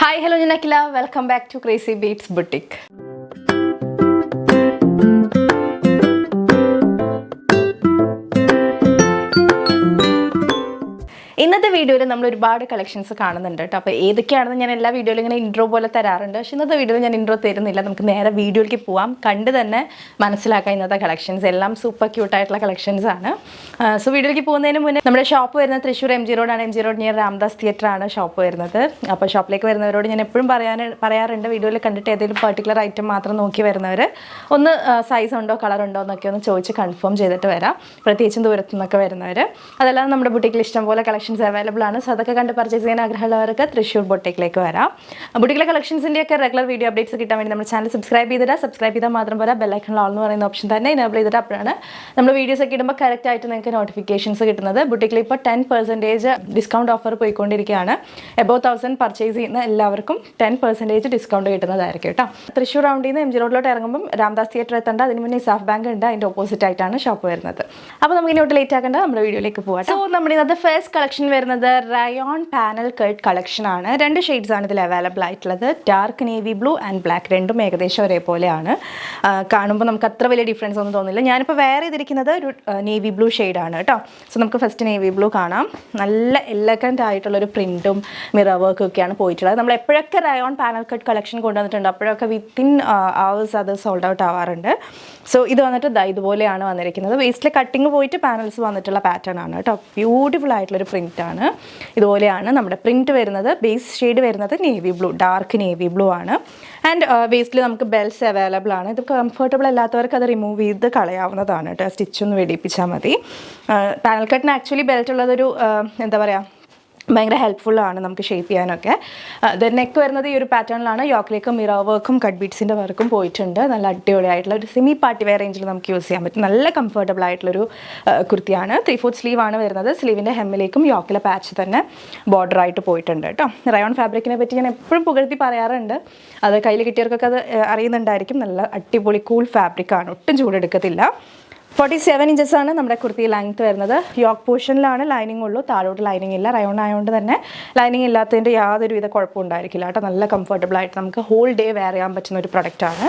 Hi, hello Nakila. Welcome back to Crazy Beats Boutique. ഇന്നത്തെ വീഡിയോയിൽ നമ്മൾ ഒരുപാട് കളക്ഷൻസ് കാണുന്നുണ്ട് കേട്ടോ. അപ്പോൾ ഏതൊക്കെയാണെന്ന് ഞാൻ എല്ലാ വീഡിയോയിലും ഇങ്ങനെ ഇൻട്രോ പോലെ തരാറുണ്ട്. പക്ഷേ ഇന്നത്തെ വീഡിയോയിൽ ഞാൻ ഇൻട്രോ തരുന്നില്ല. നമുക്ക് നേരെ വീഡിയോയിലേക്ക് പോവാം. കണ്ട് തന്നെ മനസ്സിലാക്കാം ഇന്നത്തെ കളക്ഷൻസ് എല്ലാം സൂപ്പർ ക്യൂട്ടായിട്ടുള്ള കളക്ഷൻസ് ആണ്. സോ വീഡിയോയിലേക്ക് പോകുന്നതിന് മുന്നേ നമ്മുടെ ഷോപ്പ് വരുന്നത് തൃശ്ശൂർ MG റോഡാണ്. MG road near Ramdas theatre ആണ് ഷോപ്പ് വരുന്നത്. അപ്പോൾ ഷോപ്പിലേക്ക് വരുന്നവരോട് ഞാൻ എപ്പോഴും പറയാറുണ്ട്, വീഡിയോയിൽ കണ്ടിട്ട് ഏതെങ്കിലും പെർട്ടിക്കുലർ ഐറ്റം മാത്രം നോക്കി വരുന്നവർ ഒന്ന് സൈസ് ഉണ്ടോ കളർ ഉണ്ടോ എന്നൊക്കെ ഒന്ന് ചോദിച്ച് കൺഫേം ചെയ്തിട്ട് വരാം, പ്രത്യേകിച്ചും ദൂരത്തു നിന്നൊക്കെ വരുന്നവർ. അതല്ലാതെ നമ്മുടെ ബുട്ടിക്കിൽ ഇഷ്ടം പോലെ കളക്ഷൻസ് അവൈലബിൾ ആണ്. സോ അതൊക്കെ കണ്ട് പർച്ചേസ് ചെയ്യാൻ ആഗ്രഹമുള്ളവർക്ക് തൃശ്ശൂർ ബൊട്ടിക്കിലേക്ക് വരാം. ബുട്ടിക്കിലെ കളക്ഷൻസിൻ്റെയൊക്കെ റെഗുലർ വീഡിയോ അപ്ഡേറ്റ്സ് കിട്ടാൻ വേണ്ടി നമ്മുടെ ചാനൽ സബ്സ്ക്രൈബ് ചെയ്താൽ മാത്രം പോരാ, ബെല്ലൈക്കണിൽ ഓൾ എന്ന് പറയുന്ന ഓപ്ഷൻ തന്നെ എനേബിൾ ചെയ്തിട്ട് അപ്പോഴാണ് നമ്മൾ വീഡിയോസ് ഒക്കെ ഇടുമ്പോൾ കറക്റ്റ് ആയിട്ട് നിങ്ങൾക്ക് നോട്ടിഫിക്കേഷൻസ് കിട്ടുന്നത്. ബുട്ടിക്കിൽ ഇപ്പോൾ 10% ഡിസ്കൗണ്ട് ഓഫർ പോയിക്കൊണ്ടിരിക്കുകയാണ്. എബോവ് 1000 പർച്ചേസ് ചെയ്യുന്ന എല്ലാവർക്കും 10% ഡിസ്കൗണ്ട് കിട്ടുന്നതായിരിക്കും കേട്ടോ. തൃശ്ശൂർ റൗണ്ടിൽ നിന്ന് MG റോഡിലോട്ട് ഇറങ്ങുമ്പോൾ രാംദാസ് തിയേറ്റർ എത്തേണ്ട, അതിന് മുന്നേ സാഫ് ബാങ്ക് ഉണ്ട്, അതിൻ്റെ ഓപ്പോസിറ്റ് ആയിട്ടാണ് ഷോപ്പ് വരുന്നത്. അപ്പോൾ നമുക്ക് ഇങ്ങോട്ട് ലേറ്റ് ആക്കേണ്ട നമ്മുടെ വീഡിയോയിലേക്ക് പോകാം. സോ നമ്മുടെ ഇന്നത്തെ ഫസ്റ്റ് കളക്ഷൻ വരുന്നത് റയോൺ പാനൽ കട്ട് കളക്ഷൻ ആണ്. 2 ഷെയ്ഡ്സ് ആണ് ഇതിൽ അവൈലബിൾ ആയിട്ടുള്ളത്. Dark navy blue and black, രണ്ടും ഏകദേശം ഒരേപോലെയാണ്. കാണുമ്പോൾ നമുക്ക് അത്ര വലിയ ഡിഫറൻസ് ഒന്നും തോന്നില്ല. ഞാനിപ്പോൾ വേറെ ചെയ്തിരിക്കുന്നത് ഒരു നേവി ബ്ലൂ ഷെയ്ഡാണ് കേട്ടോ. സോ നമുക്ക് ഫസ്റ്റ് നേവി ബ്ലൂ കാണാം. നല്ല എലഗൻ്റ് ആയിട്ടുള്ളൊരു പ്രിൻറ്റും മിറർ വർക്കും ഒക്കെയാണ് പോയിട്ടുള്ളത്. നമ്മൾ എപ്പോഴൊക്കെ റയോൺ പാനൽ കട്ട് കളക്ഷൻ കൊണ്ടുവന്നിട്ടുണ്ട് അപ്പോഴൊക്കെ വിത്തിൻ അവേഴ്സ് അത് സോൾഡ് ഔട്ട് ആവാറുണ്ട്. സോ ഇത് വന്നിട്ട് ഇതുപോലെയാണ് വന്നിരിക്കുന്നത്. വേസ്റ്റിൽ കട്ടിങ് പോയിട്ട് പാനൽസ് വന്നിട്ടുള്ള പാറ്റേൺ ആണ് കേട്ടോ. ബ്യൂട്ടിഫുൾ ആയിട്ടുള്ളൊരു പ്രിൻ്റാണ്. ഇതുപോലെയാണ് നമ്മുടെ പ്രിൻറ്റ് വരുന്നത്. ബേസ് ഷെയ്ഡ് വരുന്നത് navy blue, dark navy blue ആണ്. ആൻഡ് വേസ്റ്റിൽ നമുക്ക് ബെൽറ്റ്സ് അവൈലബിൾ ആണ്. ഇത് കംഫർട്ടബിൾ അല്ലാത്തവർക്ക് അത് റിമൂവ് ചെയ്ത് കളയാവുന്നതാണ് കേട്ടോ. സ്റ്റിച്ചൊന്ന് വെടിപ്പിച്ചാൽ മതി. പാനൽ കട്ടിന് ആക്ച്വലി ബെൽറ്റ് ഉള്ളതൊരു എന്താ പറയുക, ഭയങ്കര ഹെൽപ്ഫുള്ളാണ് നമുക്ക് ഷേപ്പ് ചെയ്യാനൊക്കെ. നെക്ക് വരുന്നത് ഈ ഒരു പാറ്റേണിലാണ്. യോക്കിലേക്ക് മിറർ വർക്കും കട്ട് ബീഡ്സിൻ്റെ വർക്കും പോയിട്ടുണ്ട്. നല്ല അടിപൊളിയായിട്ടുള്ള ഒരു സെമി പാർട്ടി വെയർ റേഞ്ചിൽ നമുക്ക് യൂസ് ചെയ്യാൻ പറ്റും. നല്ല കംഫർട്ടബിൾ ആയിട്ടുള്ളൊരു കുർത്തിയാണ്. 3/4 സ്ലീവ് ആണ് വരുന്നത്. സ്ലീവിൻ്റെ ഹെമ്മിലേക്കും യോക്കിലെ പാച്ച് തന്നെ ബോർഡറായിട്ട് പോയിട്ടുണ്ട് കേട്ടോ. റയോൺ ഫാബ്രിക്കിനെ പറ്റി ഞാൻ എപ്പോഴും പുകഴ്ത്തി പറയാറുണ്ട്. അത് കയ്യിൽ കിട്ടിയവർക്കൊക്കെ അത് അറിയുന്നുണ്ടായിരിക്കും. നല്ല അടിപൊളി കൂൾ ഫാബ്രിക്കാണ്, ഒട്ടും ചൂടെടുക്കത്തില്ല. 47 ഇഞ്ചസ് ആണ് നമ്മുടെ കുർത്തി ലെങ്ത് വരുന്നത്. യോക്ക് പോർഷനിലാണ് ലൈനിങ് ഉള്ളൂ, താഴോട്ട് ലൈനിങ് ഇല്ല. റയോൺ ആയതുകൊണ്ട് തന്നെ ലൈനിങ് ഇല്ലാത്തതിൻ്റെ യാതൊരുവിധ കുഴപ്പം ഉണ്ടായിരിക്കില്ല കേട്ടോ. നല്ല കംഫർട്ടബിൾ ആയിട്ട് നമുക്ക് ഹോൾ ഡേ വെയർ ചെയ്യാൻ പറ്റുന്ന ഒരു പ്രൊഡക്റ്റാണ്.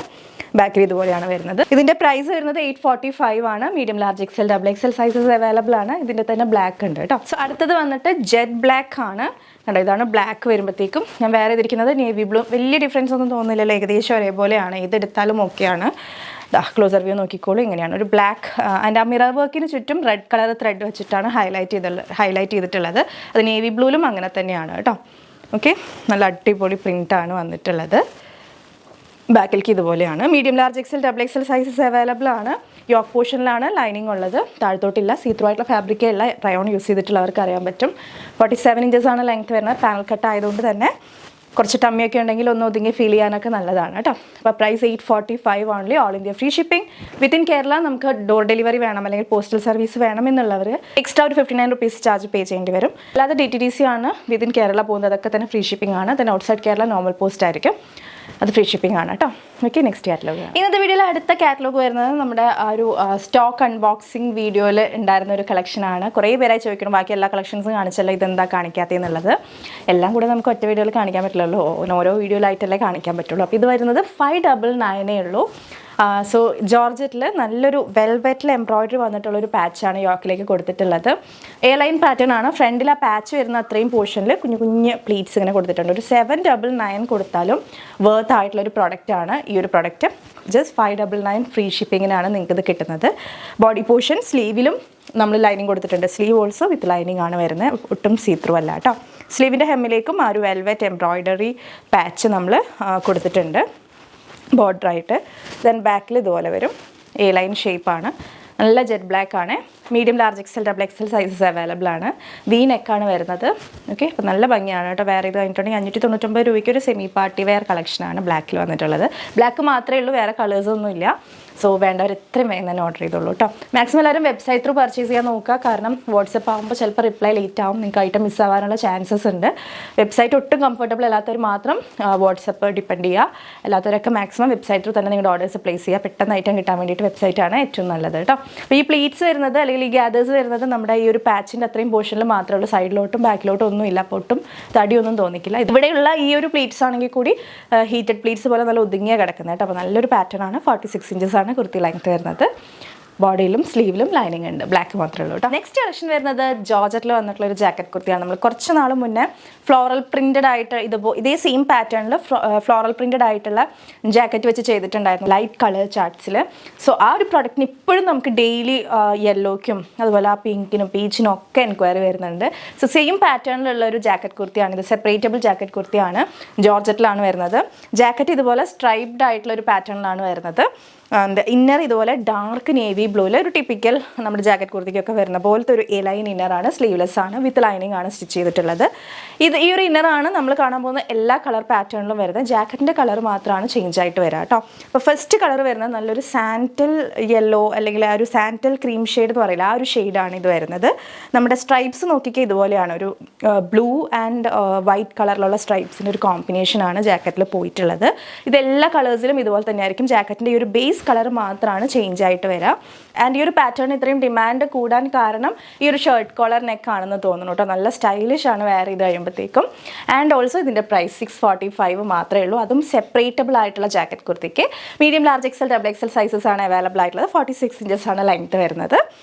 ബാക്കിൽ ഇതുപോലെയാണ് വരുന്നത്. ഇതിൻ്റെ പ്രൈസ് വരുന്നത് 845 ആണ്. Medium large XL XXL sizes available ആണ്. ഇതിൻ്റെ തന്നെ ബ്ലാക്ക് ഉണ്ട് കേട്ടോ. സോ അടുത്തത് വന്നിട്ട് ജെറ്റ് ബ്ലാക്ക് ആണ് കേട്ടോ. ഇതാണ് ബ്ലാക്ക് വരുമ്പോഴത്തേക്കും. ഞാൻ വേറെ ചെയ്തിരിക്കുന്നത് നേവി ബ്ലൂ. വലിയ ഡിഫറൻസ് ഒന്നും തോന്നുന്നില്ലല്ലോ, ഏകദേശം ഒരേപോലെയാണ്. ഇതെടുത്താലും ഓക്കെയാണ്. ക്ലോസർ വ്യൂ നോക്കിക്കോളൂ. ഇങ്ങനെയാണ് ഒരു ബ്ലാക്ക് ആൻഡ് ആ മിറർ വർക്കിന് ചുറ്റും റെഡ് കളർ ത്രെഡ് വെച്ചിട്ടാണ് ഹൈലൈറ്റ് ചെയ്തിട്ടുള്ളത്. അത് നേവി ബ്ലൂവിലും അങ്ങനെ തന്നെയാണ് കേട്ടോ. ഓക്കെ, നല്ല അടിപൊളി പ്രിൻ്റാണ് വന്നിട്ടുള്ളത്. ബാക്കിലേക്ക് ഇതുപോലെയാണ്. Medium large XL XXL sizes available ആണ്. യോക്ക് പോർഷനിലാണ് ലൈനിങ് ഉള്ളത്, താഴത്തോട്ടില്ല. സീത്രൂ ആയിട്ടുള്ള ഫാബ്രിക്കേ അല്ല. റയോൺ യൂസ് ചെയ്തിട്ടുള്ളവർക്ക് അറിയാൻ പറ്റും. 47 ഇഞ്ചസ് ആണ് ലെങ്ത് വരുന്നത്. പാനൽ കട്ട് ആയതുകൊണ്ട് തന്നെ കുറച്ച് ടമ്മിയൊക്കെ ഉണ്ടെങ്കിൽ ഒന്ന് ഒതുങ്ങി ഫീൽ ചെയ്യാനൊക്കെ നല്ലതാണ് കേട്ടോ. അപ്പോൾ price 845 only. All India free shipping. Within Kerala നമുക്ക് ഡോർ ഡെലിവറി വേണം അല്ലെങ്കിൽ പോസ്റ്റൽ സർവീസ് വേണം എന്നുള്ളവർ എക്സ്ട്രാ ഒരു 59 റുപ്പീസ് ചാർജ് പേ ചെയ്യേണ്ടി വരും. അല്ലാതെ DTDC ആണ് വിത്തിൻ കേരള പോകുന്നത്. അതൊക്കെ തന്നെ ഫ്രീ ഷിപ്പിംഗ് ആണ്. then outside Kerala normal post ആയിരിക്കും, അത് ഫ്രീ ഷിപ്പിംഗ് ആണ് കേട്ടോ. Okay, next catalogue. ഇന്നത്തെ വീഡിയോയിൽ അടുത്ത കാറ്റലോഗ് വരുന്നത് നമ്മുടെ ഒരു സ്റ്റോക്ക് അൺബോക്സിങ് വീഡിയോയിൽ ഉണ്ടായിരുന്ന ഒരു കളക്ഷനാണ്. കുറേ പേരായി ചോദിക്കണം ബാക്കി എല്ലാ കളക്ഷൻസും കാണിച്ചല്ലോ, ഇതെന്താ കാണിക്കാത്തതെന്നുള്ളത്. എല്ലാം കൂടെ നമുക്ക് ഒറ്റ വീഡിയോയിൽ കാണിക്കാൻ പറ്റില്ലല്ലോ, ഓരോ വീഡിയോയിലായിട്ടല്ലേ കാണിക്കാൻ പറ്റുള്ളൂ. അപ്പോൾ ഇത് വരുന്നത് 599 ഉള്ളൂ. സോ ജോർജറ്റിൽ നല്ലൊരു വെൽവെറ്റിൽ എംബ്രോയിഡറി വന്നിട്ടുള്ളൊരു പാച്ചാണ് യോക്കിലേക്ക് കൊടുത്തിട്ടുള്ളത്. ലൈൻ പാറ്റേൺ ആണ്. ഫ്രണ്ടിൽ ആ പാച്ച് വരുന്ന അത്രയും പോർഷനിൽ കുഞ്ഞു കുഞ്ഞ് പ്ലീറ്റ്സ് ഇങ്ങനെ കൊടുത്തിട്ടുണ്ട്. ഒരു 799 കൊടുത്താലും വർത്ത് ആയിട്ടുള്ളൊരു പ്രൊഡക്റ്റാണ് ഈ ഒരു പ്രൊഡക്റ്റ്. ജസ്റ്റ് 599 ഫ്രീ ഷിപ്പിങ്ങിനാണ് നിങ്ങൾക്കിത് കിട്ടുന്നത്. ബോഡി പോർഷൻ സ്ലീവിലും നമ്മൾ ലൈനിങ് കൊടുത്തിട്ടുണ്ട്. സ്ലീവ് ഓൾസോ വിത്ത് ലൈനിങ് ആണ് വരുന്നത്, ഒട്ടും സീത്രൂ അല്ല കേട്ടോ. സ്ലീവിൻ്റെ ഹെമ്മിലേക്കും ആ ഒരു വെൽവെറ്റ് എംബ്രോയിഡറി പാച്ച് നമ്മൾ കൊടുത്തിട്ടുണ്ട് ബോർഡറായിട്ട്. ദെൻ ബാക്കിൽ ഇതുപോലെ വരും. ലൈൻ ഷേപ്പാണ്. നല്ല ജെറ്റ് ബ്ലാക്ക് ആണ്. Medium large XL XXL sizes available ആണ്. നെക്കാണ് വരുന്നത്. ഓക്കെ, അപ്പോൾ നല്ല ഭംഗിയാണ് കേട്ടോ. വേറെ ഇത് കഴിഞ്ഞിട്ടുണ്ടെങ്കിൽ 599 രൂപയ്ക്ക് ഒരു സെമി പാർട്ടി വെയർ കളക്ഷനാണ് ബ്ലാക്കിൽ വന്നിട്ടുള്ളത്. ബ്ലാക്ക് മാത്രമേ ഉള്ളൂ, വേറെ കളേഴ്സൊന്നും ഇല്ല. സോ വേണ്ടവർ എത്രയും വേഗം തന്നെ ഓർഡർ ചെയ്തോളൂ കേട്ടോ. മാക്സിമം എല്ലാവരും വെബ്സൈറ്റ് ത്രൂ പർച്ചേസ് ചെയ്യാൻ നോക്കുക. കാരണം വാട്സപ്പ് ആകുമ്പോൾ ചിലപ്പോൾ റിപ്ലൈ ലേറ്റ് ആവും, നിങ്ങൾക്ക് ഐറ്റം മിസ്സാവാനുള്ള ചാൻസസ് ഉണ്ട്. വെബ്സൈറ്റ് ഒട്ടും കംഫർട്ടബിൾ അല്ലാത്തവർ മാത്രം വാട്സപ്പ് ഡിപ്പെൻഡ് ചെയ്യുക. അല്ലാത്തവരൊക്കെ മാക്സിമം വെബ്സൈറ്റ് ത്രൂ തന്നെ നിങ്ങളുടെ ഓർഡേഴ്സ് പ്ലേസ് ചെയ്യുക. പെട്ടെന്ന് ഐറ്റം കിട്ടാൻ വേണ്ടിയിട്ട് വെബ്സൈറ്റാണ് ഏറ്റവും നല്ലത് കേട്ടോ. അപ്പോൾ ഈ പ്ലീറ്റ്സ് വരുന്നത് അല്ലെങ്കിൽ അല്ലെങ്കിൽ ഈ ഗ്യാദേഴ്സ് വരുന്നത് നമ്മുടെ ഈ ഒരു പാച്ചിൻ്റെ അത്രയും പോർഷനിൽ മാത്രമേ ഉള്ളൂ, സൈഡിലോട്ടും ബാക്കിലോട്ടും ഒന്നും ഇല്ല, പൊട്ടും തടിയൊന്നും തോന്നിക്കില്ല. ഇവിടെയുള്ള ഈ ഒരു പ്ലീറ്റ്സ് ആണെങ്കിൽ കൂടി ഹീറ്റഡ് പ്ലീറ്റ്സ് പോലെ നല്ല ഒതുങ്ങിയ കിടക്കുന്നത് കേട്ടോ. അപ്പോൾ നല്ലൊരു പാറ്റേൺ ആണ്. 46 ഇഞ്ചസ് ആണ് കുർത്തി ലെങ്ത് വരുന്നത്. ബോഡിയിലും സ്ലീവിലും ലൈനിങ് ഉണ്ട്, ബ്ലാക്ക് മാത്രമേ ഉള്ളൂ കേട്ടോ. നെക്സ്റ്റ് കളക്ഷൻ വരുന്നത് ജോർജറ്റിൽ വന്നിട്ടുള്ള ഒരു ജാക്കറ്റ് കുർത്തിയാണ്. നമ്മൾ കുറച്ച് നാൾ മുന്നേ ഫ്ലോറൽ പ്രിന്റഡ് ആയിട്ട് ഇതേ സെയിം പാറ്റേണിൽ ഫ്ലോറൽ പ്രിന്റഡ് ആയിട്ടുള്ള ജാക്കറ്റ് വെച്ച് ചെയ്തിട്ടുണ്ടായിരുന്നു ലൈറ്റ് കളർ ചാർട്ട്സിൽ. സോ ആ ഒരു പ്രൊഡക്റ്റിന് ഇപ്പോഴും നമുക്ക് ഡെയിലി യെല്ലോയ്ക്കും അതുപോലെ ആ പിങ്കിനും പീച്ചിനും ഒക്കെ എൻക്വയറി വരുന്നുണ്ട്. സോ സെയിം പാറ്റേണിലുള്ള ഒരു ജാക്കറ്റ് കുർത്തിയാണ് ഇത്. സെപ്പറേറ്റബിൾ ജാക്കറ്റ് കുർത്തിയാണ്, ജോർജറ്റിലാണ് വരുന്നത്. ജാക്കറ്റ് ഇതുപോലെ സ്ട്രൈപ്ഡ് ആയിട്ടുള്ള ഒരു പാറ്റേണിലാണ് വരുന്നത്. ഇന്നർ ഇതുപോലെ ഡാർക്ക് നേവി ബ്ലൂവിൽ ഒരു ടിപ്പിക്കൽ നമ്മുടെ ജാക്കറ്റ് കുർത്തിക്കൊക്കെ വരുന്ന പോലത്തെ ഒരു എലൈൻ ഇന്നറാണ്. സ്ലീവ്ലെസ് ആണ്, വിത്ത് ലൈനിങ് ആണ് സ്റ്റിച്ച് ചെയ്തിട്ടുള്ളത്. ഈ ഒരു ഇന്നറാണ് നമ്മൾ കാണാൻ പോകുന്ന എല്ലാ കളർ പാറ്റേണിലും വരുന്നത്. ജാക്കറ്റിൻ്റെ കളർ മാത്രമാണ് ചേഞ്ച് ആയിട്ട് വരിക കേട്ടോ. അപ്പോൾ ഫസ്റ്റ് കളർ വരുന്നത് നല്ലൊരു സാൻറ്റൽ യെല്ലോ അല്ലെങ്കിൽ ആ ഒരു സാൻറ്റൽ ക്രീം ഷെയ്ഡ് എന്ന് പറയില്ല, ആ ഒരു ഷെയ്ഡാണ് ഇത് വരുന്നത്. നമ്മുടെ സ്ട്രൈപ്സ് നോക്കിക്കുക ഇതുപോലെയാണ്, ഒരു ബ്ലൂ ആൻഡ് വൈറ്റ് കളറിലുള്ള സ്ട്രൈപ്സിൻ്റെ ഒരു കോമ്പിനേഷനാണ് ജാക്കറ്റിൽ പോയിട്ടുള്ളത്. ഇതെല്ലാ കളേഴ്സിലും ഇതുപോലെ തന്നെയായിരിക്കും. ജാക്കറ്റിൻ്റെ ഈ ഒരു ബേസ് കളർ മാത്രമാണ് ചേഞ്ച് ആയിട്ട് വരിക. ആൻഡ് ഈ ഒരു പാറ്റേൺ ഇത്രയും ഡിമാൻഡ് കൂടാൻ കാരണം ഈ ഒരു ഷർട്ട് കോളർ നെക്ക് ആണെന്ന് തോന്നുന്നു കേട്ടോ. നല്ല സ്റ്റൈലിഷ് ആണ് വെയർ ചെയ്ത് കഴിയുമ്പോഴത്തേക്കും. ആൻഡ് ഓൾസോ ഇതിൻ്റെ പ്രൈസ് 645 മാത്രമേ ഉള്ളൂ. അതും സെപ്പറേറ്റബിൾ ആയിട്ടുള്ള ജാക്കറ്റ് കുർത്തിക്ക് medium, large, XL, double XL sizes ആണ് അവൈലബിൾ ആയിട്ടുള്ളത്. 46 ഇഞ്ചസ് ആണ് ലെങ്ത് വരുന്നത്.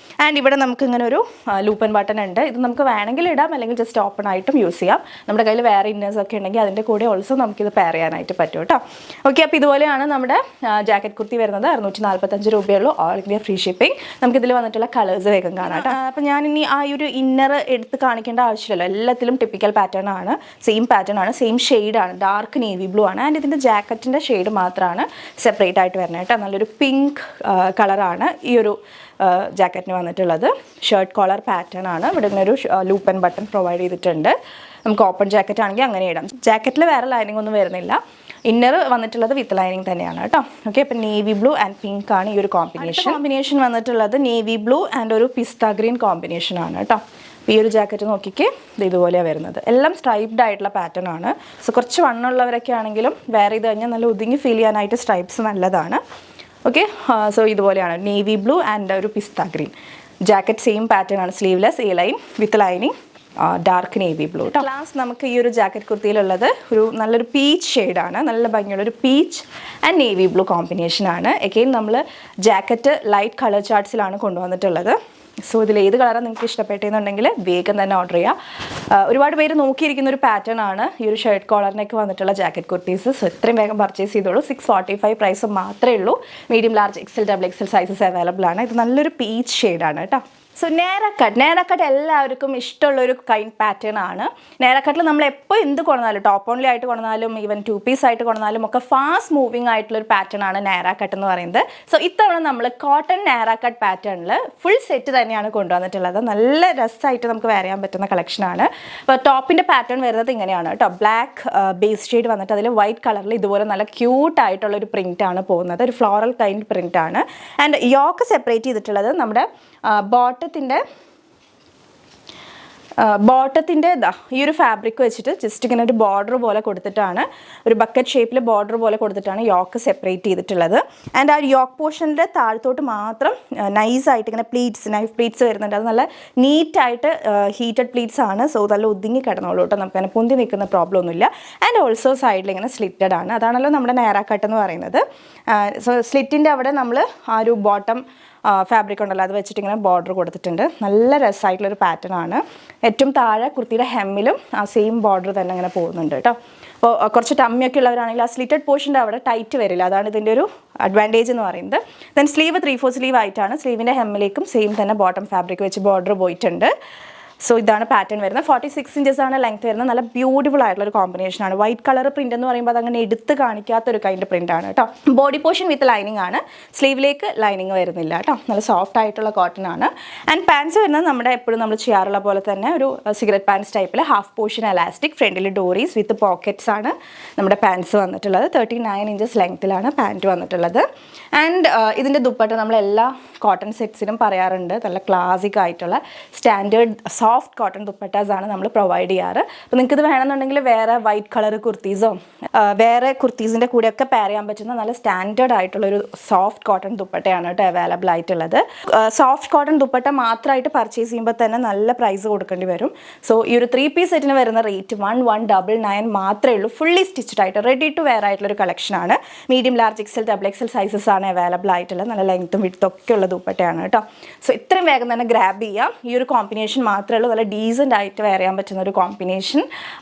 ആൻഡ് ഇവിടെ നമുക്ക് ഇങ്ങനെ ഒരു ലൂപ്പൻ ബട്ടൺ ഉണ്ട്. ഇത് നമുക്ക് വേണമെങ്കിൽ ഇടാം, അല്ലെങ്കിൽ ജസ്റ്റ് ഓപ്പൺ ആയിട്ടും യൂസ് ചെയ്യാം. നമ്മുടെ കയ്യിൽ വേറെ ഇന്നേഴ്സ് ഒക്കെ ഉണ്ടെങ്കിൽ അതിൻ്റെ കൂടെ ഓൾസോ നമുക്കിത് പെയർ ചെയ്യാനായിട്ട് പറ്റും കേട്ടോ. ഓക്കെ, അപ്പോൾ ഇതുപോലെയാണ് നമ്മുടെ ജാക്കറ്റ് കുർത്തി വരുന്നത്. 645 രൂപയുള്ളൂ, ഓൾ ഇന്ത്യ ഫ്രീ ഷിപ്പിംഗ്. നമുക്കിതിൽ വന്നിട്ടുള്ള കളേഴ്സ് വേഗം കാണാം കേട്ടോ. അപ്പോൾ ഞാനിനി ആ ഒരു ഇന്നർ എടുത്ത് കാണിക്കേണ്ട ആവശ്യമില്ലല്ലോ, എല്ലാത്തിലും ടിപ്പിക്കൽ പാറ്റേൺ ആണ്, സെയിം പാറ്റേൺ ആണ്, സെയിം ഷെയ്ഡാണ്, ഡാർക്ക് നേവി ബ്ലൂ ആണ്. ആൻഡ് ഇതിൻ്റെ ജാക്കറ്റിൻ്റെ ഷെയ്ഡ് മാത്രമാണ് സെപ്പറേറ്റ് ആയിട്ട് വരുന്നത് കേട്ടോ. നല്ലൊരു പിങ്ക് കളറാണ് ഈ ഒരു ജാക്കറ്റിന് വന്നിട്ടുള്ളത്. ഷർട്ട് കോളർ പാറ്റേൺ ആണ്. ഇവിടെ ഇങ്ങനൊരു ലൂപ്പ് ആൻഡ് ബട്ടൺ പ്രൊവൈഡ് ചെയ്തിട്ടുണ്ട്. നമുക്ക് ഓപ്പൺ ജാക്കറ്റ് ആണെങ്കിൽ അങ്ങനെ ഇടാം. ജാക്കറ്റിൽ വേറെ ലൈനിങ് ഒന്നും വരുന്നില്ല. ഇന്നർ വന്നിട്ടുള്ളത് വിത്ത് ലൈനിങ് തന്നെയാണ് കേട്ടോ. ഓക്കെ, അപ്പോൾ നേവി ബ്ലൂ ആൻഡ് പിങ്ക് ആണ് ഈ ഒരു കോമ്പിനേഷൻ വന്നിട്ടുള്ളത്. നേവി ബ്ലൂ ആൻഡ് ഒരു പിസ്ത ഗ്രീൻ കോമ്പിനേഷൻ ആണ് കേട്ടോ. ഈ ഒരു ജാക്കറ്റ് നോക്കിക്കേ, ഇത് ഇതുപോലെയാണ് വരുന്നത്. എല്ലാം സ്ട്രൈപ്ഡ് ആയിട്ടുള്ള പാറ്റേൺ ആണ്. സോ കുറച്ച് വണ്ണുള്ളവരൊക്കെ ആണെങ്കിലും വെയർ ചെയ്ത് കഴിഞ്ഞാൽ നല്ല ഒതുങ്ങി ഫീൽ ചെയ്യാനായിട്ട് സ്ട്രൈപ്സ് നല്ലതാണ്. ഓക്കെ, സോ ഇതുപോലെയാണ് നേവി ബ്ലൂ ആൻഡ് ഒരു പിസ്ത ഗ്രീൻ. ജാക്കറ്റ് സെയിം പാറ്റേൺ ആണ്, sleeveless, A line with lining, dark navy blue. Last നമുക്ക് ഈ ഒരു ജാക്കറ്റ് കുർത്തിയിലുള്ളത് ഒരു നല്ലൊരു പീച്ച് ഷെയ്ഡാണ്. നല്ല ഭംഗിയുള്ളൊരു പീച്ച് ആൻഡ് നേവി ബ്ലൂ കോമ്പിനേഷനാണ്. എഗെയിൻ നമ്മൾ ജാക്കറ്റ് ലൈറ്റ് കളർ ചാർട്ട്സിലാണ് കൊണ്ടുവന്നിട്ടുള്ളത്. സോ ഇതിൽ ഏത് കളറാണ് നിങ്ങൾക്ക് ഇഷ്ടപ്പെട്ടെന്നുണ്ടെങ്കിൽ വേഗം തന്നെ ഓർഡർ ചെയ്യുക. ഒരുപാട് പേര് നോക്കിയിരിക്കുന്ന ഒരു പാറ്റേൺ ആണ് ഈ ഒരു ഷർട്ട് കോളറിനൊക്കെ വന്നിട്ടുള്ള ജാക്കറ്റ് കുർത്തീസ്. സോ എത്രയും വേഗം പർച്ചേസ് ചെയ്തോളൂ. 645 പ്രൈസ് മാത്രമേ ഉള്ളൂ. Medium, large, XL, double XL sizes available ആണ്. ഇത് നല്ലൊരു പീച്ച് ഷെയ്ഡാണ് കേട്ടോ. സോ നേരക്കട്ട് എല്ലാവർക്കും ഇഷ്ടമുള്ളൊരു കൈൻഡ് പാറ്റേൺ ആണ്. നേരക്കട്ടിൽ നമ്മൾ എപ്പോൾ എന്ത് കൊണ്ടുവന്നാലും, ടോപ്പ് ഓൺലി ആയിട്ട് കൊണ്ടുവന്നാലും ഈവൻ 2 പീസ് ആയിട്ട് കൊണ്ടുവന്നാലും ഒക്കെ ഫാസ്റ്റ് മൂവിങ് ആയിട്ടുള്ളൊരു പാറ്റേൺ ആണ് നേരക്കട്ട് എന്ന് പറയുന്നത്. സോ ഇത്തവണ നമ്മൾ കോട്ടൺ നേരക്കട്ട് പാറ്റേണിൽ ഫുൾ സെറ്റ് തന്നെയാണ് കൊണ്ടുവന്നിട്ടുള്ളത്. നല്ല രസമായിട്ട് നമുക്ക് വെയർ ചെയ്യാൻ പറ്റുന്ന കളക്ഷനാണ്. അപ്പോൾ ടോപ്പിൻ്റെ പാറ്റേൺ വരുന്നത് ഇങ്ങനെയാണ് കേട്ടോ. ബ്ലാക്ക് ബേസ് ഷെയ്ഡ് വന്നിട്ട് അതിൽ വൈറ്റ് കളറിൽ ഇതുപോലെ നല്ല ക്യൂട്ടായിട്ടുള്ളൊരു പ്രിൻ്റ് ആണ് പോകുന്നത്. ഒരു ഫ്ലോറൽ കൈൻഡ് പ്രിൻ്റ് ആണ്. ആൻഡ് യോക്ക് സെപ്പറേറ്റ് ചെയ്തിട്ടുള്ളത് നമ്മുടെ ബോട്ടത്തിൻ്റെ ഈ ഒരു ഫാബ്രിക് വെച്ചിട്ട് ജസ്റ്റ് ഇങ്ങനെ ഒരു ബോർഡർ പോലെ കൊടുത്തിട്ടാണ്, ഒരു ബക്കറ്റ് ഷേപ്പിൽ ബോർഡർ പോലെ കൊടുത്തിട്ടാണ് യോക്ക് സെപ്പറേറ്റ് ചെയ്തിട്ടുള്ളത്. ആൻഡ് ആ യോക്ക് പോർഷൻ്റെ താഴത്തോട്ട് മാത്രം നൈസായിട്ട് ഇങ്ങനെ നൈഫ് പ്ലീറ്റ്സ് വരുന്നുണ്ട്. അത് നല്ല നീറ്റായിട്ട് ഹീറ്റഡ് പ്ലീറ്റ്സ് ആണ്. സോ നല്ല ഒതുങ്ങി കിടന്നോളൂ കേട്ടോ, നമുക്ക് അങ്ങനെ പൊന്തി നിൽക്കുന്ന പ്രോബ്ലം ഒന്നുമില്ല. ആൻഡ് ഓൾസോ സൈഡിൽ ഇങ്ങനെ സ്ലിറ്റഡ് ആണ്. അതാണല്ലോ നമ്മുടെ നേരാക്കട്ട് എന്ന് പറയുന്നത്. സോ സ്ലിറ്റിൻ്റെ അവിടെ നമ്മൾ ആ ഒരു ബോട്ടം ഫാബ്രിക് ഉണ്ടല്ലോ അത് വെച്ചിട്ട് ഇങ്ങനെ ബോർഡർ കൊടുത്തിട്ടുണ്ട്. നല്ല രസമായിട്ടുള്ളൊരു പാറ്റേൺ ആണ്. ഏറ്റവും താഴെ കുർത്തിയുടെ ഹെമ്മിലും ആ സെയിം ബോർഡർ തന്നെ ഇങ്ങനെ പോകുന്നുണ്ട് കേട്ടോ. അപ്പോൾ കുറച്ച് ടമ്മിയൊക്കെ ഉള്ളവരാണെങ്കിൽ ആ സ്ലിറ്റഡ് പോർഷൻ്റെ അവിടെ ടൈറ്റ് വരില്ല. അതാണ് ഇതിൻ്റെ ഒരു അഡ്വാൻറ്റേജ് എന്ന് പറയുന്നത്. ദെൻ സ്ലീവ് 3/4 സ്ലീവ് ആയിട്ടാണ്. സ്ലീവിൻ്റെ ഹെമ്മിലേക്കും സെയിം തന്നെ ബോട്ടം ഫാബ്രിക് വെച്ച് ബോർഡർ പോയിട്ടുണ്ട്. സോ ഇതാണ് പാറ്റേൺ വരുന്നത്. 46 ഇഞ്ചസ് ആണ് ലെങ്ത് വരുന്നത്. നല്ല ബ്യൂട്ടിഫുൾ ആയിട്ടുള്ളൊരു കോമ്പിനേഷനാണ്. വൈറ്റ് കളർ പ്രിൻ്റ് എന്ന് പറയുമ്പോൾ അതങ്ങനെ എടുത്ത് കാണിക്കാത്തൊരു കൈൻഡ് പ്രിൻ്റ് ആണ് കേട്ടോ. ബോഡി പോർഷൻ വിത്ത് ലൈനിങ് ആണ്. സ്ലീവിലേക്ക് ലൈനിങ് വരുന്നില്ല കേട്ടോ. നല്ല സോഫ്റ്റ് ആയിട്ടുള്ള കോട്ടൺ ആണ്. ആൻഡ് പാൻസ് വരുന്നത് നമ്മുടെ എപ്പോഴും നമ്മൾ ചെയ്യാറുള്ള പോലെ തന്നെ ഒരു സിഗരറ്റ് പാൻസ് ടൈപ്പിൽ ഹാഫ് പോർഷൻ എലാസ്റ്റിക്, ഫ്രണ്ടിൽ ഡോറീസ് വിത്ത് പോക്കറ്റ്സ് ആണ് നമ്മുടെ പാൻസ് വന്നിട്ടുള്ളത്. 39 ഇഞ്ചസ് ലെങ്ത്തിലാണ് പാൻറ്റ് വന്നിട്ടുള്ളത്. ആൻഡ് ഇതിൻ്റെ ദുപ്പട്ട നമ്മളെല്ലാ കോട്ടൺ സെറ്റ്സിനും പറയാറുണ്ട്, നല്ല ക്ലാസിക് ആയിട്ടുള്ള സ്റ്റാൻഡേർഡ് സോഫ്റ്റ് കോട്ടൺ ദുപ്പട്ടാസ് ആണ് നമ്മൾ പ്രൊവൈഡ് ചെയ്യാറ്. അപ്പോൾ നിങ്ങൾക്ക് ഇത് വേണമെന്നുണ്ടെങ്കിൽ വേറെ വൈറ്റ് കളർ കുർത്തീസോ വേറെ കുർത്തീസിൻ്റെ കൂടെയൊക്കെ പെയർ ചെയ്യാൻ പറ്റുന്ന നല്ല സ്റ്റാൻഡേർഡ് ആയിട്ടുള്ളൊരു സോഫ്റ്റ് കോട്ടൺ ദുപ്പട്ടയാണ് കേട്ടോ അവൈലബിൾ ആയിട്ടുള്ളത്. സോഫ്റ്റ് കോട്ടൺ ദുപ്പട്ട മാത്രമായിട്ട് പർച്ചേസ് ചെയ്യുമ്പോൾ തന്നെ നല്ല പ്രൈസ് കൊടുക്കേണ്ടി വരും. സോ ഈ ഒരു 3 പീസ് സെറ്റിന് വരുന്ന റേറ്റ് 1199 മാത്രമേ ഉള്ളൂ. ഫുള്ളി സ്റ്റിച്ച്ഡ് ആയിട്ട് റെഡി ടു വെയർ ആയിട്ടുള്ളൊരു കളക്ഷനാണ്. Medium, large, XL, double XL sizes ആണ് അവൈലബിൾ ആയിട്ടുള്ളത്. നല്ല ലെങ്ത്തും വിഡ്ത്തും ഒക്കെ ഉള്ള ദുപ്പട്ടയാണ് കേട്ടോ. സോ ഇത്രയും വേഗം തന്നെ ഗ്രാബ് ചെയ്യാം. ഈ ഒരു കോമ്പിനേഷൻ മാത്രമേ ഉള്ളൂ. നല്ല ഡീസൻ്റ് ആയിട്ട് വെയർ ചെയ്യാൻ പറ്റുന്ന ഒരു കോമ്പിനേഷൻ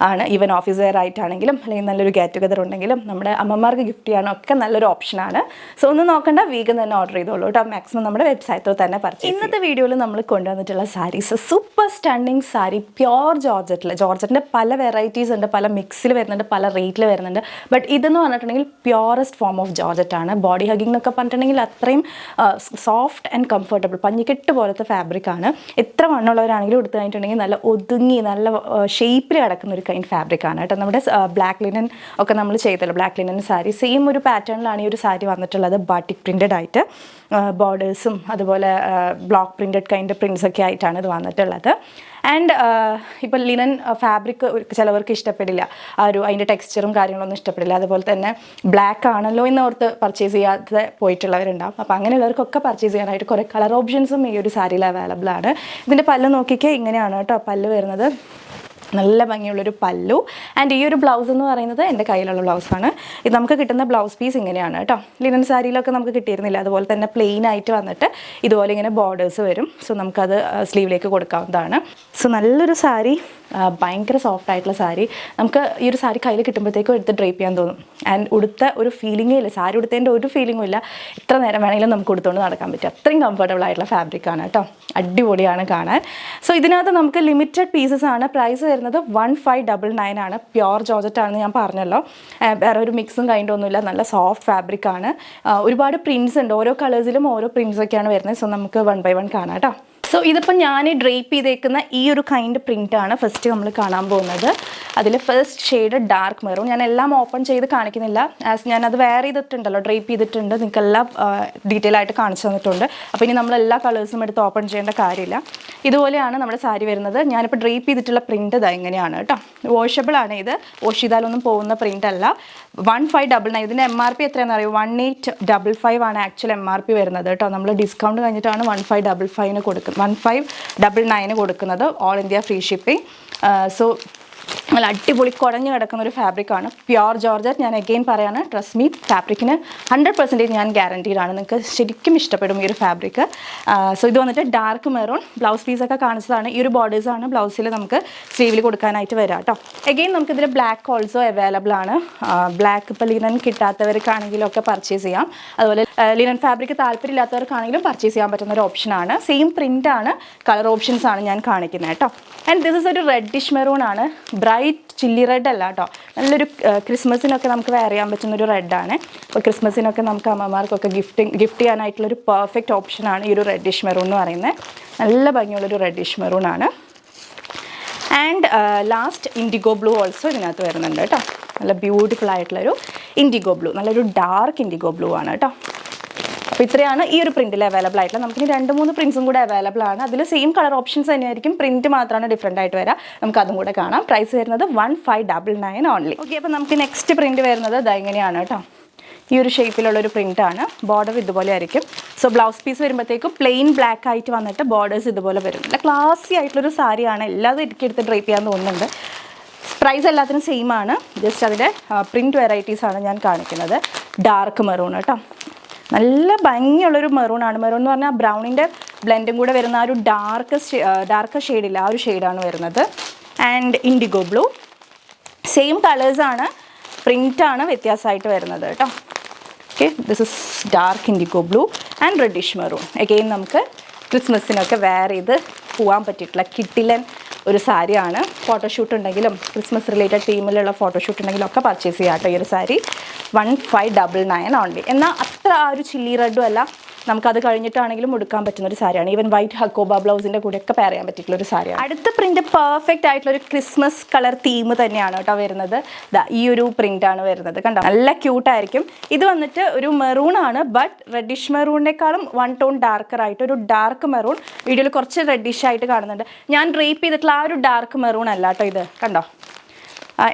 ആണ്. ഈവൻ ഓഫീസ് വെയർ ആയിട്ടാണെങ്കിലും അല്ലെങ്കിൽ നല്ലൊരു ഗെറ്റ് ടുഗദർ ഉണ്ടെങ്കിലും നമ്മുടെ അമ്മമാർക്ക് ഗിഫ്റ്റ് ചെയ്യാനോ ഒക്കെ നല്ലൊരു ഓപ്ഷനാണ്. സോ ഒന്നും നോക്കണ്ട, വീഗം തന്നെ ഓർഡർ ചെയ്തോളൂ കേട്ടോ. മാക്സിമം നമ്മുടെ വെബ്സൈറ്റിൽ തന്നെ പർച്ചേസ്. ഇന്നത്തെ വീഡിയോയിൽ നമ്മൾ കൊണ്ടുവന്നിട്ടുള്ള saris super stunning sari, pure ജോർജറ്റിൻ്റെ പല വെറൈറ്റീസ് ഉണ്ട്, പല മിക്സിൽ വരുന്നുണ്ട്, പല റേറ്റിൽ വരുന്നുണ്ട്. ബട്ട് ഇതെന്ന് പറഞ്ഞിട്ടുണ്ടെങ്കിൽ പ്യോറസ്റ്റ് ഫോം ഓഫ് ജോർജറ്റാണ്. ബോഡി ഹഗിങ് എന്നൊക്കെ പറഞ്ഞിട്ടുണ്ടെങ്കിൽ അത്രയും സോഫ്റ്റ് ആൻഡ് കംഫർട്ടബിൾ പഞ്ഞിക്കെട്ട് പോലത്തെ ഫാബ്രിക്കാണ്. എത്ര വണ്ണമുള്ളവരാണെങ്കിലും എടുത്തു കഴിഞ്ഞിട്ടുണ്ടെങ്കിൽ നല്ല ഒതുങ്ങി നല്ല ഷേപ്പിൽ കിടക്കുന്ന ഒരു കൈൻഡ് ഫാബ്രിക്കാണ് കേട്ടോ. നമ്മുടെ ബ്ലാക്ക് ലിനൻ ഒക്കെ നമ്മൾ ചെയ്തല്ലോ, ബ്ലാക്ക് ലിനൻ സാരി സെയിം ഒരു പാറ്റേണിലാണ് ഈ ഒരു സാരി വന്നിട്ടുള്ളത്. ബാട്ടിക് പ്രിൻറ്റഡ് ആയിട്ട് ബോർഡേഴ്സും അതുപോലെ ബ്ലോക്ക് പ്രിൻറ്റഡ് കൈൻഡ് പ്രിൻറ്റ്സൊക്കെ ആയിട്ടാണ് ഇത് വന്നിട്ടുള്ളത്. ആൻഡ് ഇപ്പോൾ ലിനൻ ഫാബ്രിക് ചിലവർക്ക് ഇഷ്ടപ്പെടില്ല, അതിൻ്റെ ടെക്സ്ചറും കാര്യങ്ങളൊന്നും ഇഷ്ടപ്പെടില്ല. അതുപോലെ തന്നെ ബ്ലാക്ക് ആണല്ലോ എന്നോർത്ത് പർച്ചേസ് ചെയ്യാതെ പോയിട്ടുള്ളവരുണ്ടാവും. അപ്പോൾ അങ്ങനെയുള്ളവർക്കൊക്കെ പർച്ചേസ് ചെയ്യാനായിട്ട് കുറേ കളർ ഓപ്ഷൻസും ഈ ഒരു സാരിയിൽ അവൈലബിൾ ആണ്. ഇതിൻ്റെ പല്ല് നോക്കിക്കേ, ഇങ്ങനെയാണ് കേട്ടോ പല്ല് വരുന്നത്. നല്ല ഭംഗിയുള്ളൊരു പല്ലു. ആൻഡ് ഈ ഒരു ബ്ലൗസ് എന്ന് പറയുന്നത് എൻ്റെ കയ്യിലുള്ള ബ്ലൗസാണ്. ഇത് നമുക്ക് കിട്ടുന്ന ബ്ലൗസ് പീസ് ഇങ്ങനെയാണ് കേട്ടോ. ലിനൻ സാരിയിലൊക്കെ നമുക്ക് കിട്ടിയിരുന്നില്ല. അതുപോലെ തന്നെ പ്ലെയിൻ ആയിട്ട് വന്നിട്ട് ഇതുപോലെ ഇങ്ങനെ ബോർഡേഴ്സ് വരും. സോ നമുക്കത് സ്ലീവിലേക്ക് കൊടുക്കാവുന്നതാണ്. സോ നല്ലൊരു സാരി, ഭയങ്കര സോഫ്റ്റ് ആയിട്ടുള്ള സാരി. നമുക്ക് ഈ ഒരു സാരി കയ്യിൽ കിട്ടുമ്പോഴത്തേക്കും എടുത്ത് ഡ്രേപ്പ് ചെയ്യാൻ തോന്നും. ആൻഡ് ഉടുത്ത ഒരു ഫീലിംഗേ ഇല്ല, സാരി ഉടുത്തതിൻ്റെ ഒരു ഫീലിംഗും ഇല്ല. എത്ര നേരം വേണമെങ്കിലും നമുക്ക് ഉടുത്തുകൊണ്ട് നടക്കാൻ പറ്റും. അത്രയും കംഫർട്ടബിൾ ആയിട്ടുള്ള ഫാബ്രിക്കാണ് കേട്ടോ. അടിപൊളിയാണ് കാണാൻ. സോ ഇതിനകത്ത് നമുക്ക് ലിമിറ്റഡ് പീസസ് ആണ്. പ്രൈസ് വരുന്നത് 1599 ആണ്. പ്യോർ ജോർജറ്റ് ആണെന്ന് ഞാൻ പറഞ്ഞല്ലോ. വേറെ ഒരു മിക്സും കൈൻഡൊന്നുമില്ല. നല്ല സോഫ്റ്റ് ഫാബ്രിക്കാണ്. ഒരുപാട് പ്രിൻറ്റ്സ് ഉണ്ട്, ഓരോ കളേഴ്സിലും ഓരോ പ്രിൻറ്റ്സൊക്കെയാണ് വരുന്നത്. സോ നമുക്ക് 1 by 1 കാണാം കേട്ടോ. സോ ഇതിപ്പോൾ ഞാൻ ഡ്രേപ്പ് ചെയ്തേക്കുന്ന ഈ ഒരു കൈൻഡ് പ്രിൻ്റാണ് ഫസ്റ്റ് നമ്മൾ കാണാൻ പോകുന്നത്. അതിൽ ഫസ്റ്റ് ഷെയ്ഡ് ഡാർക്ക് മെറൂൺ. ഞാൻ എല്ലാം ഓപ്പൺ ചെയ്ത് കാണിക്കുന്നില്ല, ആസ് ഞാനത് വെയർ ചെയ്തിട്ടുണ്ടല്ലോ, ഡ്രേപ്പ് ചെയ്തിട്ടുണ്ട്, നിങ്ങൾക്കെല്ലാം ഡീറ്റെയിൽ ആയിട്ട് കാണിച്ചു തന്നിട്ടുണ്ട്. അപ്പോൾ ഇനി നമ്മളെല്ലാ കളേഴ്സും എടുത്ത് ഓപ്പൺ ചെയ്യേണ്ട കാര്യമില്ല. ഇതുപോലെയാണ് നമ്മുടെ സാരി വരുന്നത്. ഞാനിപ്പോൾ ഡ്രേപ്പ് ചെയ്തിട്ടുള്ള പ്രിൻ്റ് ഇതാ ഇങ്ങനെയാണ് കേട്ടോ. വാഷബിൾ ആണ് ഇത്, വാഷ് ചെയ്താലൊന്നും പോകുന്ന പ്രിൻ്റ് അല്ല. 1599. ഇതിൻ്റെ MRP എത്രയാണെന്ന് അറിയോ? 1855 ആണ് ആക്ച്വൽ MRP വരുന്നത് കേട്ടോ. നമ്മൾ ഡിസ്കൗണ്ട് കഴിഞ്ഞിട്ടാണ് 1555 കൊടുക്കുന്നത്, 1599 കൊടുക്കുന്നത്. All India free shipping. So നല്ല അടിപൊളി കുടഞ്ഞു കിടക്കുന്ന ഒരു ഫാബ്രിക്കാണ്. Pure georgette. ഞാൻ അഗെയിൻ പറയാണ്, ട്രസ്റ്റ് മീ, ഫാബ്രിക്കിന് 100% ഞാൻ ഗ്യാരണ്ടീഡാണ്. നിങ്ങൾക്ക് ശരിക്കും ഇഷ്ടപ്പെടും ഈ ഒരു ഫാബ്രിക്ക്. സോ ഇത് വന്നിട്ട് ഡാർക്ക് മെറൂൺ. ബ്ലൗസ് പീസൊക്കെ കാണിച്ചതാണ്. ഈ ഒരു ബോർഡേഴ്സാണ് ബ്ലൗസിൽ നമുക്ക് സ്ലീവിൽ കൊടുക്കാനായിട്ട് വരാം കേട്ടോ. അഗെയിൻ നമുക്കിതിൽ ബ്ലാക്ക് ഓൾസോ അവൈലബിൾ ആണ്. ബ്ലാക്ക് ഇപ്പോൾ ലിനൻ കിട്ടാത്തവർക്കാണെങ്കിലും ഒക്കെ പർച്ചേസ് ചെയ്യാം. അതുപോലെ ലിനൻ ഫാബ്രിക് താല്പര്യമില്ലാത്തവർക്കാണെങ്കിലും പർച്ചേസ് ചെയ്യാൻ പറ്റുന്ന ഒരു ഓപ്ഷനാണ്. സെയിം പ്രിൻ്റാണ്, കളർ ഓപ്ഷൻസ് ആണ് ഞാൻ കാണിക്കുന്നത് കേട്ടോ. ആൻഡ് ദിസ് ഇസ് ഒരു റെഡിഷ് മെറൂൺ ആണ്. ബ്രൈറ്റ് ചില്ലി റെഡ് അല്ല കേട്ടോ. നല്ലൊരു ക്രിസ്മസിനൊക്കെ നമുക്ക് വെയർ ചെയ്യാൻ പറ്റുന്നൊരു റെഡാണ്. അപ്പോൾ ക്രിസ്മസിനൊക്കെ നമുക്ക് അമ്മമാർക്കൊക്കെ ഗിഫ്റ്റ് ചെയ്യാനായിട്ടുള്ളൊരു പെർഫെക്റ്റ് ഓപ്ഷനാണ് ഈ ഒരു റെഡിഷ് മെറൂൺ എന്ന് പറയുന്നത്. നല്ല ഭംഗിയുള്ളൊരു റെഡിഷ് മെറൂൺ ആണ്. And last IndiGo blue also ഇതിനകത്ത് വരുന്നുണ്ട് കേട്ടോ. നല്ല ബ്യൂട്ടിഫുൾ ആയിട്ടുള്ളൊരു ഇൻഡിഗോ ബ്ലൂ, നല്ലൊരു ഡാർക്ക് ഇൻഡിഗോ ബ്ലൂ ആണ് കേട്ടോ. അപ്പോൾ ഇത്രയാണ് ഈ ഒരു പ്രിൻറ്റിൽ അവൈലബിൾ ആയിട്ടുള്ള. നമുക്കിനി 2-3 പ്രിൻസും കൂടെ അവൈലബിൾ ആണ്. അതിൽ സെയിം കളർ ഓപ്ഷൻസ് തന്നെയായിരിക്കും, പ്രിൻറ്റ് മാത്രമാണ് ഡിഫറെൻ്റ് ആയിട്ട് വരാം. നമുക്ക് അതും കൂടെ കാണാം. പ്രൈസ് വരുന്നത് 1599 ഓൺലി. ഓക്കെ, അപ്പോൾ നമുക്ക് നെക്സ്റ്റ് പ്രിൻറ്റ് വരുന്നത് ഇതെങ്ങനെയാണ് കേട്ടോ. ഈ ഒരു ഷേപ്പിലുള്ളൊരു പ്രിൻ്റാണ്. ബോർഡർ ഇതുപോലെ ആയിരിക്കും. സോ ബ്ലൗസ് പീസ് വരുമ്പോഴത്തേക്കും പ്ലെയിൻ ബ്ലാക്ക് ആയിട്ട് വന്നിട്ട് ബോർഡേഴ്സ് ഇതുപോലെ വരും. നല്ല ക്ലാസി ആയിട്ടുള്ളൊരു സാരിയാണ്. എല്ലാതും എനിക്കെടുത്ത് ഡ്രേപ്പ് ചെയ്യാൻ തോന്നുന്നുണ്ട്. പ്രൈസ് എല്ലാത്തിനും സെയിം ആണ്. ജസ്റ്റ് അതിൻ്റെ പ്രിൻറ്റ് വെറൈറ്റീസാണ് ഞാൻ കാണിക്കുന്നത്. ഡാർക്ക് മെറൂൺ കേട്ടോ. നല്ല ഭംഗിയുള്ളൊരു മെറൂണാണ്. മെറൂൺ എന്ന് പറഞ്ഞാൽ ബ്രൗണിൻ്റെ ബ്ലെൻഡും കൂടെ വരുന്ന ആ ഒരു ഡാർക്ക് ഷെയ്ഡില്ല, ആ ഒരു ഷെയ്ഡാണ് വരുന്നത്. And IndiGo blue. സെയിം കളേഴ്സാണ്, പ്രിൻ്റാണ് വ്യത്യാസമായിട്ട് വരുന്നത് കേട്ടോ. Okay, this is dark IndiGo blue and reddish maroon. Again നമുക്ക് ക്രിസ്മസിനൊക്കെ വെയർ ചെയ്ത് പോകാൻ പറ്റിയിട്ടുള്ള കിട്ടിലൻ ഒരു സാരിയാണ്. ഫോട്ടോഷൂട്ട് ഉണ്ടെങ്കിലും ക്രിസ്മസ് റിലേറ്റഡ് തീമിലുള്ള ഫോട്ടോഷൂട്ട് ഉണ്ടെങ്കിലും ഒക്കെ പർച്ചേസ് ചെയ്യാം കേട്ടോ. ഈ ഒരു സാരി 1599 ഓൺലി. എന്നാൽ അത്ര ആ ഒരു ചില്ലി റെഡും അല്ല, നമുക്കത് കഴിഞ്ഞിട്ടാണെങ്കിലും ഉടുക്കാൻ പറ്റുന്ന ഒരു സാരിയാണ്. ഈവൻ വൈറ്റ് ഹക്കോബ ബ്ലൗസിൻ്റെ കൂടെയൊക്കെ പെയർ ചെയ്യാൻ പറ്റിയിട്ടുള്ള ഒരു സാരിയാണ്. അടുത്ത പ്രിൻറ്റ് പെർഫെക്റ്റ് ആയിട്ടുള്ള ഒരു ക്രിസ്മസ് കളർ തീം തന്നെയാണ് കേട്ടോ വരുന്നത്. ഈ ഒരു പ്രിൻ്റാണ് വരുന്നത്, കണ്ടോ, നല്ല ക്യൂട്ടായിരിക്കും. ഇത് വന്നിട്ട് ഒരു മെറൂൺ ആണ്, ബട്ട് റെഡിഷ് മെറൂണിനേക്കാളും 1 ടോൺ ഡാർക്കർ ആയിട്ട് ഒരു ഡാർക്ക് മെറൂൺ. വീഡിയോയിൽ കുറച്ച് റെഡിഷ് ആയിട്ട് കാണുന്നുണ്ട്. ഞാൻ ഡ്രേപ്പ് ചെയ്തിട്ടുള്ള ആ ഒരു ഡാർക്ക് മെറൂൺ അല്ല കേട്ടോ ഇത്, കണ്ടോ.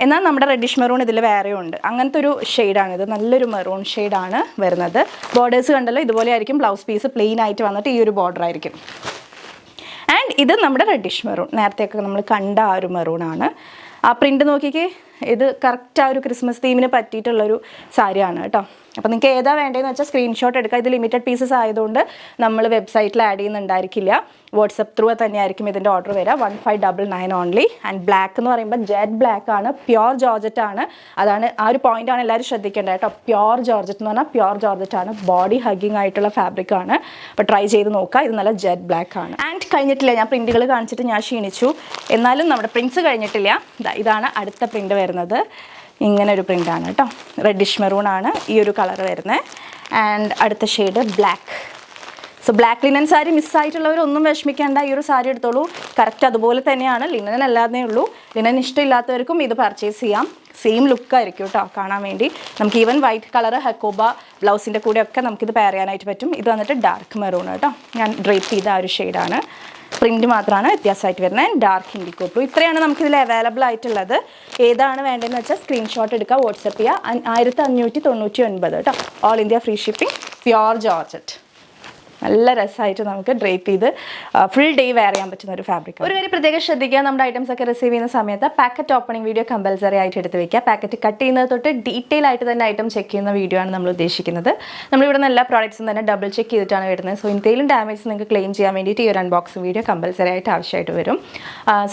എന്നാൽ നമ്മുടെ റെഡിഷ് മെറൂൺ ഇതിൽ വേറെയും ഉണ്ട്. അങ്ങനത്തെ ഒരു ഷെയ്ഡാണിത്, നല്ലൊരു മെറൂൺ ഷെയ്ഡാണ് വരുന്നത്. ബോർഡേഴ്സ് കണ്ടല്ലോ, ഇതുപോലെ ആയിരിക്കും. ബ്ലൗസ് പീസ് പ്ലെയിൻ ആയിട്ട് വന്നിട്ട് ഈ ഒരു ബോർഡർ ആയിരിക്കും. ആൻഡ് ഇത് നമ്മുടെ റെഡിഷ് മെറൂൺ, നേരത്തെയൊക്കെ നമ്മൾ കണ്ട ആ ഒരു മെറൂണാണ്. ആ പ്രിൻ്റ് നോക്കിക്കേ, ഇത് കറക്റ്റ് ആ ഒരു ക്രിസ്മസ് തീമിന് പറ്റിയിട്ടുള്ളൊരു സാരിയാണ് കേട്ടോ. അപ്പോൾ നിങ്ങൾക്ക് ഏതാ വേണ്ടതെന്ന് വെച്ചാൽ സ്ക്രീൻഷോട്ട് എടുക്കുക. ഇത് ലിമിറ്റഡ് പീസസ് ആയതുകൊണ്ട് നമ്മൾ വെബ്സൈറ്റിൽ ആഡ് ചെയ്യുന്നുണ്ടായിരിക്കില്ല. വാട്സപ്പ് ത്രൂ തന്നെയായിരിക്കും ഇതിൻ്റെ ഓർഡർ വരിക. 1599 ഓൺലി. ആൻഡ് ബ്ലാക്ക് എന്ന് പറയുമ്പോൾ ജെറ്റ് ബ്ലാക്ക് ആണ്, പ്യോർ ജോർജറ്റ് ആണ്. അതാണ് ആ ഒരു പോയിൻ്റാണ് എല്ലാവരും ശ്രദ്ധിക്കേണ്ടത് കേട്ടോ. പ്യോർ ജോർജറ്റ് എന്ന് പറഞ്ഞാൽ പ്യോർ ജോർജറ്റ് ആണ്, ബോഡി ഹഗ്ഗിങ് ആയിട്ടുള്ള ഫാബ്രിക് ആണ്. അപ്പോൾ ട്രൈ ചെയ്ത് നോക്കുക. ഇത് നല്ല ജെറ്റ് ബ്ലാക്ക് ആണ്. ആൻഡ് കഴിഞ്ഞിട്ടില്ല, ഞാൻ പ്രിൻറ്റുകൾ കാണിച്ചിട്ട് ഞാൻ ക്ഷീണിച്ചു. എന്നാലും നമ്മുടെ പ്രിൻറ്റ്സ് കഴിഞ്ഞിട്ടില്ല. ഇതാണ് അടുത്ത പ്രിൻ്റ് വരുന്നത്. ഇങ്ങനെ ഒരു പ്രിൻ്റാണ് കേട്ടോ. റെഡിഷ് മെറൂൺ ആണ് ഈ ഒരു കളർ വരുന്നത്. ആൻഡ് അടുത്ത shade black. So black linen sari മിസ്സായിട്ടുള്ളവരൊന്നും വിഷമിക്കേണ്ട, ഈ ഒരു സാരി എടുത്തോളൂ. കറക്റ്റ് അതുപോലെ തന്നെയാണ്, ലിനൻ അല്ലാതെ ഉള്ളൂ. ലിനൻ ഇഷ്ടമില്ലാത്തവർക്കും ഇത് പർച്ചേസ് ചെയ്യാം. സെയിം ലുക്കായിരിക്കും കേട്ടോ കാണാൻ വേണ്ടി. നമുക്ക് ഈവൻ വൈറ്റ് കളർ ഹക്കോബ ബ്ലൗസിൻ്റെ കൂടെയൊക്കെ നമുക്കിത് പെയർ ചെയ്യാനായിട്ട് പറ്റും. ഇത് വന്നിട്ട് ഡാർക്ക് മെറൂൺ കേട്ടോ. ഞാൻ ഡ്രേപ്പ് ചെയ്ത ആ ഒരു ഷെയ്ഡാണ്. പ്രിൻറ്റ് മാത്രമാണ് വ്യത്യാസമായിട്ട് വരുന്നത്. Dark IndiGo blue. ഇത്രയാണ് നമുക്കിതിൽ അവൈലബിൾ ആയിട്ടുള്ളത്. ഏതാണ് വേണ്ടതെന്ന് വെച്ചാൽ സ്ക്രീൻഷോട്ട് എടുക്കുക, വാട്സപ്പ് ചെയ്യുക. 1599 കേട്ടോ. All India free shipping. Pure georgette, നല്ല രസമായിട്ട് നമുക്ക് ഡ്രേപ്പ് ചെയ്ത് ഫുൾ ഡേ വെയർ ചെയ്യാൻ പറ്റുന്ന ഒരു ഫാബ്രിക്. ഒരു കാര്യം പ്രത്യേകം ശ്രദ്ധിക്കുക, നമ്മുടെ ഐറ്റംസ് ഒക്കെ റിസീവ് ചെയ്യുന്ന സമയത്ത് പാക്കറ്റ് ഓപ്പണിംഗ് വീഡിയോ കമ്പൽസറി ആയിട്ട് എടുത്ത് വെക്കുക. പാക്കറ്റ് കട്ട് ചെയ്യുന്നത് തൊട്ട് ഡീറ്റെയിൽ ആയിട്ട് തന്നെ ഐറ്റം ചെക്ക് ചെയ്യുന്ന വീഡിയോ ആണ് നമ്മൾ ഉദ്ദേശിക്കുന്നത്. നമ്മളിവിടെ നിന്ന് എല്ലാ പ്രോഡക്ട്സും തന്നെ ഡബിൾ ചെക്ക് ചെയ്തിട്ടാണ് വരുന്നത്. സോ എന്തെങ്കിലും ഡാമേജ് നിങ്ങൾക്ക് ക്ലെയിം ചെയ്യാൻ വേണ്ടിയിട്ട് ഈ ഒരു അൺബോക്സിംഗ് വീഡിയോ കമ്പൽസറി ആയിട്ട് ആവശ്യമായിട്ട് വരും.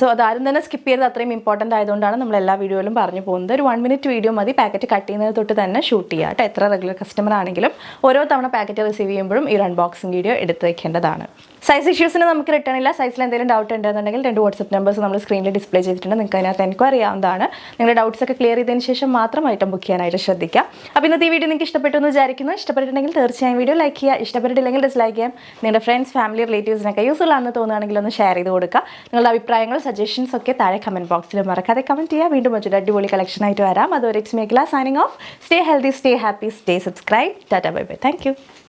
സോ അതാരും തന്നെ സ്കിപ്പ് ചെയ്ത് അത്രയും ഇമ്പോർട്ടൻ്റ് ആയതുകൊണ്ടാണ് നമ്മൾ എല്ലാ വീഡിയോയിലും പറഞ്ഞു പോകുന്നത്. ഒരു 1 മിനിറ്റ് വീഡിയോ മതി പാക്കറ്റ് കട്ട് ചെയ്യുന്നത് തൊട്ട് തന്നെ ഷൂട്ട് ചെയ്യുക കേട്ടോ. എത്ര റെഗുലർ കസ്റ്റമർ ആണെങ്കിലും ഓരോ തവണ പാക്കറ്റ് റിസീവ് ചെയ്യുമ്പോഴും ഈ ഒരു അൺബോക്സിംഗ് വീഡിയോ എടുത്ത് വെക്കേണ്ടതാണ്. സൈസ് ഇഷ്യൂസിന് നമുക്ക് റിട്ടേൺ ഇല്ല. സൈസിൽ എന്തെങ്കിലും ഡൗട്ട് ഉണ്ടെന്നുണ്ടെങ്കിൽ 2 വാട്സപ്പ് നമ്പേഴ്സ് നമ്മൾ സ്ക്രീനിൽ ഡിസ്പ്ലേ ചെയ്തിട്ടുണ്ട്. നിങ്ങൾക്ക് അതിനകത്ത് എൻക്വയറി ചെയ്യാവുന്നതാണ്. നിങ്ങളുടെ ഡൗട്ട്സ് ഒക്കെ ക്ലിയർ ചെയ്തതിന് ശേഷം മാത്രം ഐറ്റം ബുക്ക് ചെയ്യാനായിട്ട് ശ്രദ്ധിക്കുക. അപ്പോൾ ഇന്നത്തെ ഈ വീഡിയോ നിങ്ങൾക്ക് ഇഷ്ടപ്പെട്ടു എന്ന് വിചാരിക്കുന്നു. ഇഷ്ടപ്പെട്ടിട്ടുണ്ടെങ്കിൽ തീർച്ചയായും വീഡിയോ ലൈക്ക് ചെയ്യുക. ഇഷ്ടപ്പെട്ടിട്ടില്ലെങ്കിൽ ഡിസ്ലൈക്ക് ചെയ്യാം. നിങ്ങളുടെ ഫ്രണ്ട്സ്, ഫാമിലി, റിലേറ്റീവ്സിനൊക്കെ യൂസ്ഫുൾ ആണെന്ന് തോന്നുകയാണെങ്കിൽ ഒന്ന് ഷെയർ ചെയ്ത് കൊടുക്കുക. നിങ്ങളുടെ അഭിപ്രായങ്ങൾ, സജഷൻസ് ഒക്കെ താഴെ കമൻറ്റ് ബോക്സിൽ മറക്കാതെ കമൻറ്റ് ചെയ്യുക. വീണ്ടും മറ്റൊരു അടിപൊളി കളക്ഷൻ ആയിട്ട് വരാം. അതുവരെ ഇറ്റ്സ് മേഖല signing off. Stay healthy, stay happy, stay subscribe. Tata, bye bye. Thank you.